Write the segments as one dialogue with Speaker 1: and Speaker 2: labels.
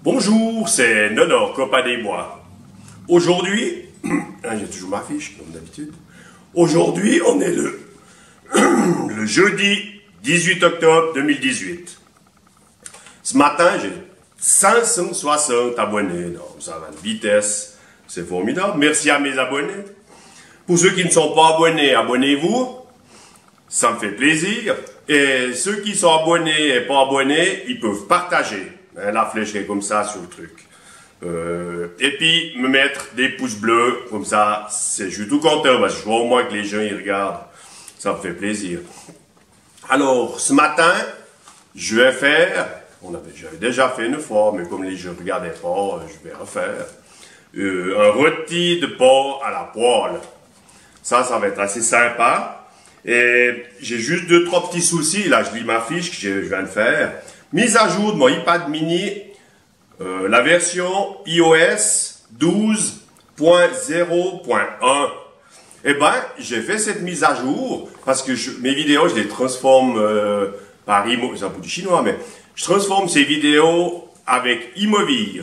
Speaker 1: Bonjour, c'est Nono, copain des bois. Aujourd'hui, j'ai toujours ma fiche, comme d'habitude. Aujourd'hui, on est le jeudi 18 octobre 2018. Ce matin, j'ai 560 abonnés. Donc, ça va de vitesse. C'est formidable. Merci à mes abonnés. Pour ceux qui ne sont pas abonnés, abonnez-vous. Ça me fait plaisir. Et ceux qui sont abonnés et pas abonnés, ils peuvent partager. La flèche est comme ça sur le truc. Et puis, me mettre des pouces bleus. Comme ça, je suis tout content. Parce que je vois au moins que les gens, ils regardent. Ça me fait plaisir. Alors, ce matin, je vais faire... J'avais déjà fait une fois, mais comme les gens ne regardaient pas, je vais refaire. Un rôti de porc à la poêle. Ça va être assez sympa. Et j'ai juste 2-3 petits soucis. Là, je lis ma fiche que je viens de faire. Mise à jour de mon iPad mini, la version iOS 12.0.1. Eh ben, j'ai fait cette mise à jour parce que mes vidéos, je les transforme par c'est un peu du chinois, mais je transforme ces vidéos avec iMovie,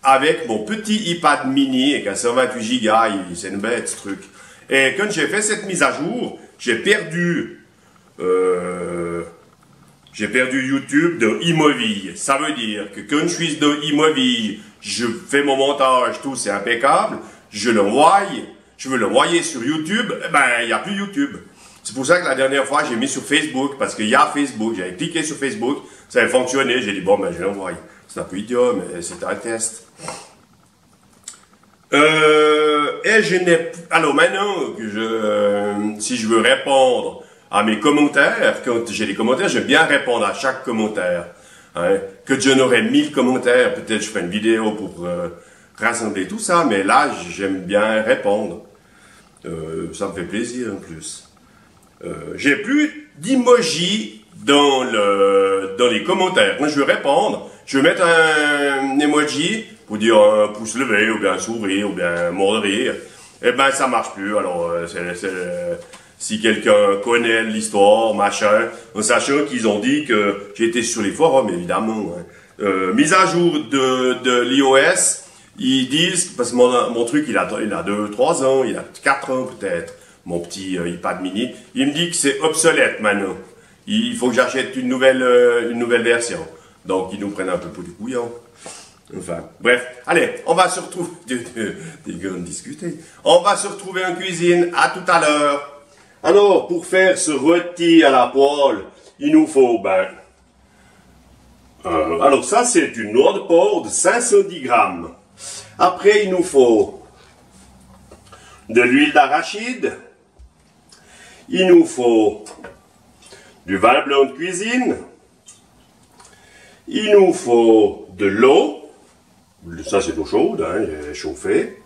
Speaker 1: avec mon petit iPad mini avec un 128 Go, c'est une bête ce truc. Et quand j'ai fait cette mise à jour, j'ai perdu YouTube de iMovie. Ça veut dire que quand je suis de iMovie, je fais mon montage, tout c'est impeccable, je veux l'envoyer sur YouTube, eh ben il n'y a plus YouTube. C'est pour ça que la dernière fois j'ai mis sur Facebook, parce qu'il y a Facebook, j'avais cliqué sur Facebook, ça avait fonctionné, j'ai dit bon ben je l'envoie. C'est un peu idiot, mais c'est un test. Et je n'ai... Alors maintenant, si je veux répondre à mes commentaires, quand j'ai des commentaires, j'aime bien répondre à chaque commentaire. Hein. Que je n'aurais 1000 commentaires, peut-être je ferai une vidéo pour rassembler tout ça, mais là, j'aime bien répondre. Ça me fait plaisir en plus. J'ai plus d'emoji dans les commentaires. Quand je veux répondre, je vais mettre un emoji pour dire un pouce levé, ou bien un sourire, ou bien un mort de rire. Eh ben, ça marche plus. Alors, si quelqu'un connaît l'histoire, machin, en sachant qu'ils ont dit que j'étais sur les forums, évidemment. Hein. Mise à jour de l'iOS, ils disent, parce que mon truc, il a 2-3 ans, il a 4 ans peut-être, mon petit iPad mini, il me dit que c'est obsolète maintenant. Il faut que j'achète une nouvelle version. Donc, ils nous prennent un peu pour des couillons. Enfin, bref. Allez, on va se retrouver... Des gars discuter. On va se retrouver en cuisine. À tout à l'heure. Alors, pour faire ce rôti à la poêle, il nous faut, alors ça, c'est une noix de porc de 510 grammes. Après, il nous faut de l'huile d'arachide. Il nous faut du vin blanc de cuisine. Il nous faut de l'eau. Ça, c'est de l'eau chaude, hein, chauffée.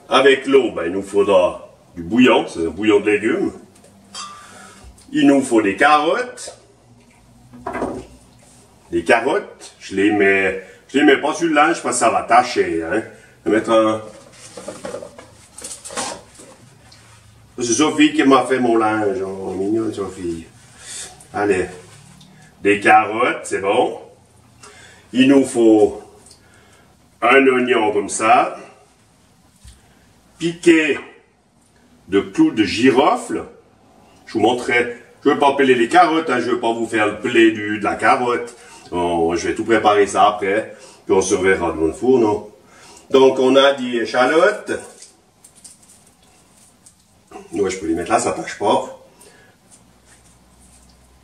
Speaker 1: Avec l'eau, il nous faudra du bouillon, c'est un bouillon de légumes. Il nous faut des carottes. Les carottes, je les mets pas sur le linge parce que ça va tacher, hein. Je vais mettre C'est Sophie qui m'a fait mon linge, oh, mignonne Sophie. Allez, des carottes, c'est bon. Il nous faut un oignon comme ça, piqué de clous de girofle. Je vous montrerai, je ne vais pas peler les carottes, hein, je ne vais pas vous faire le pelé de la carotte. Je vais tout préparer ça après, puis on se reverra dans le four. Donc on a des échalotes. Ouais, je peux les mettre là, ça ne tâche pas.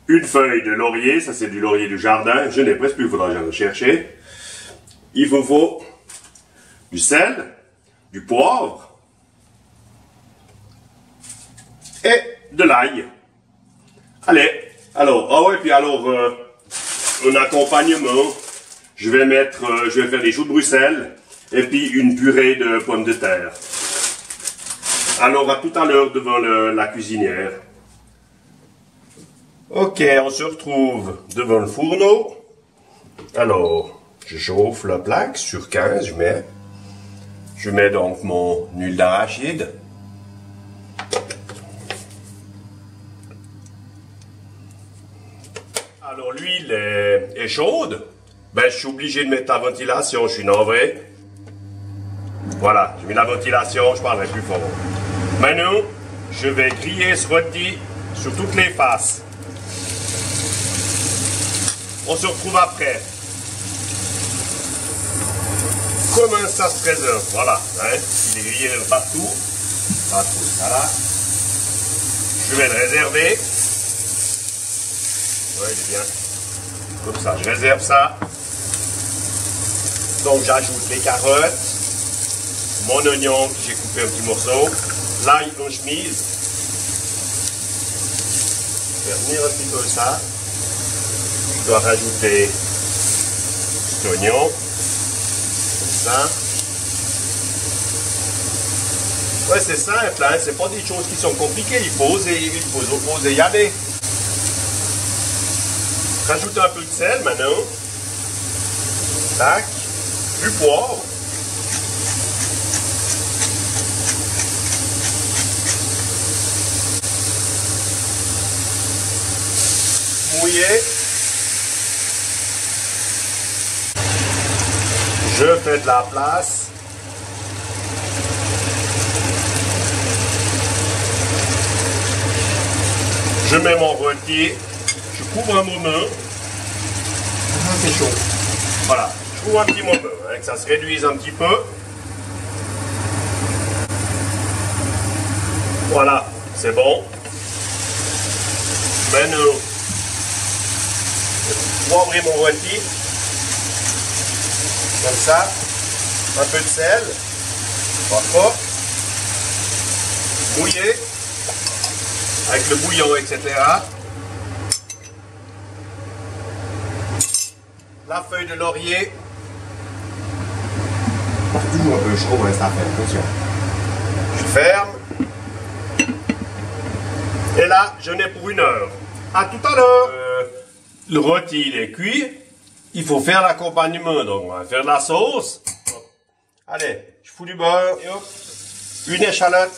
Speaker 1: Une feuille de laurier, ça c'est du laurier du jardin, je n'ai presque plus, il faudra que j'aille le chercher. Il vous faut du sel, du poivre et de l'ail. Allez, alors, ah ouais, puis alors, un accompagnement, je vais faire des choux de Bruxelles et puis une purée de pommes de terre. Alors, à tout à l'heure devant la cuisinière. Ok, on se retrouve devant le fourneau. Alors, je chauffe la plaque sur 15, je mets donc mon huile d'arachide. Alors l'huile est chaude. ben je suis obligé de mettre la ventilation, je suis navré. Voilà, je mets la ventilation, je parlerai plus fort. Maintenant, je vais griller ce rôti sur toutes les faces. On se retrouve après. Comment ça se présente? Voilà, hein, il est grillé partout. Partout, voilà. Je vais le réserver. Oui, il est bien. Comme ça, je réserve ça. Donc j'ajoute les carottes, mon oignon que j'ai coupé un petit morceau, l'ail en chemise. Je vais venir un petit peu ça. Je dois rajouter cet oignon. Comme ça. Ouais, c'est simple, hein? C'est pas des choses qui sont compliquées. Il faut oser y aller. Rajoute un peu de sel maintenant. Tac. Du poivre. Mouillé. Je fais de la place. Je mets mon rôti. Je couvre un moment. C'est chaud. Voilà. Je couvre un petit moment. Hein, que ça se réduise un petit peu. Voilà. C'est bon. Maintenant, je vais poivrer mon rôti. Comme ça. Un peu de sel. Pas trop. Mouillé. Avec le bouillon, etc. La feuille de laurier. C'est toujours un peu chaud, reste à faire, attention. Je ferme. Et là, je n'ai pour 1 heure. À tout à l'heure. Le rôti, il est cuit. Il faut faire l'accompagnement. Donc, on va faire de la sauce. Allez, je fous du beurre. Et hop. Une échalote.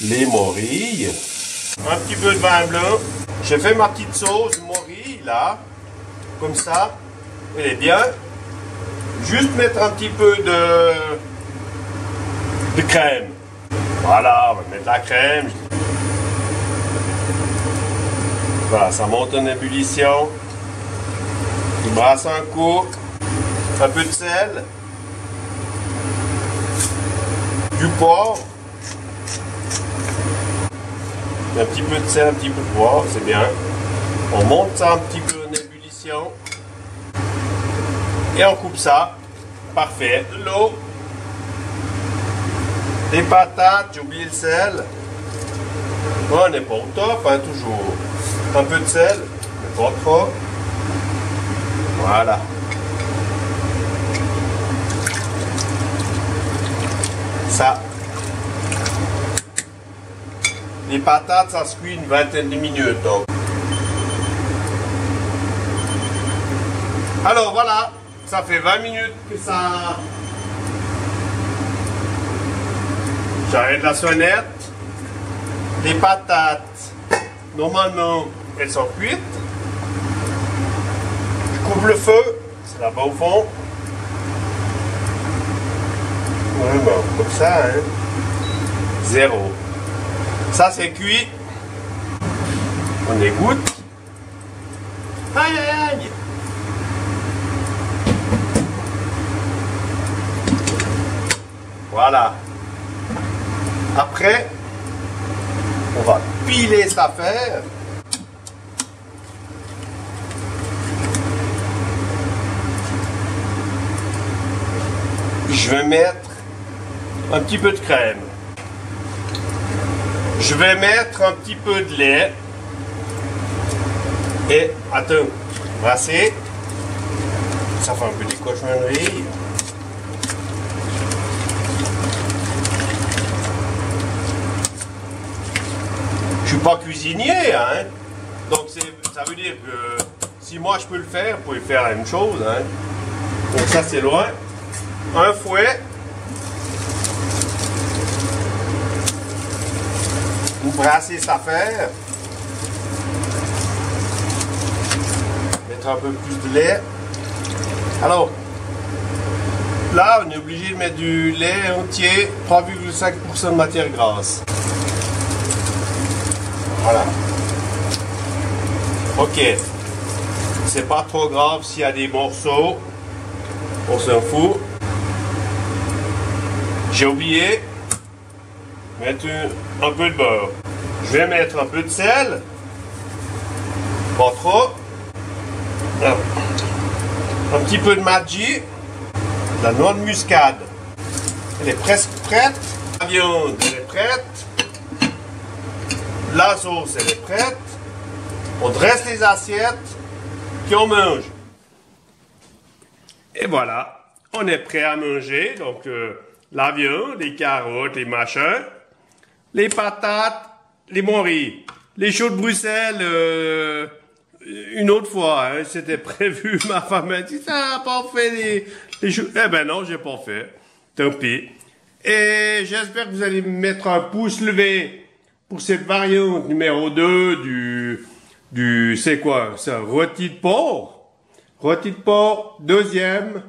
Speaker 1: Les morilles. Un petit peu de vin blanc. J'ai fait ma petite sauce morille, là. Comme ça. Elle est bien. Juste mettre un petit peu de crème. Voilà, on va mettre la crème. Voilà, ça monte en ébullition. Je brasse un coup. Un peu de sel. Du poivre. Un petit peu de sel, un petit peu de poivre, c'est bien. On monte ça un petit peu en ébullition. Et on coupe ça. Parfait. De l'eau. Des patates, j'ai oublié le sel. On n'est pas au top, hein, toujours. Un peu de sel, mais pas trop. Voilà. Ça. Les patates, ça se cuit une vingtaine de minutes. Donc. Alors voilà, ça fait 20 minutes que ça... J'arrête la sonnette. Les patates, normalement, elles sont cuites. Je coupe le feu, c'est là-bas au fond. Ouais, bon, comme ça, hein. 0. Ça, c'est cuit. On égoutte. Aïe, aïe, aïe. Voilà. Après, on va piler cette affaire. Je vais mettre un petit peu de crème. Je vais mettre un petit peu de lait. Et, attends, brasser. Ça fait un peu des cochonneries. Je suis pas cuisinier, hein. Donc ça veut dire que si moi je peux le faire, vous pouvez faire la même chose, hein. Donc ça c'est loin. Un fouet. Vous brassez cette affaire. Mettez mettre un peu plus de lait. Alors, là, on est obligé de mettre du lait entier, 3,5% de matière grasse. Voilà. Ok. C'est pas trop grave s'il y a des morceaux. On s'en fout. J'ai oublié de mettre un peu de beurre. Je vais mettre un peu de sel. Pas trop. Un petit peu de Maggi. De la noix de muscade. Elle est presque prête. La viande, elle est prête. La sauce, elle est prête. On dresse les assiettes. Puis on mange. Et voilà. On est prêt à manger. Donc, la viande, les carottes, les machins. Les patates, les morilles. Les choux de Bruxelles, une autre fois, hein, c'était prévu. Ma femme m'a dit, ça n'a pas fait les choux. Eh ben non, j'ai pas fait. Tant pis. Et j'espère que vous allez me mettre un pouce levé pour cette variante numéro 2 c'est quoi, ça? Rôti de porc. Rôti de porc, deuxième.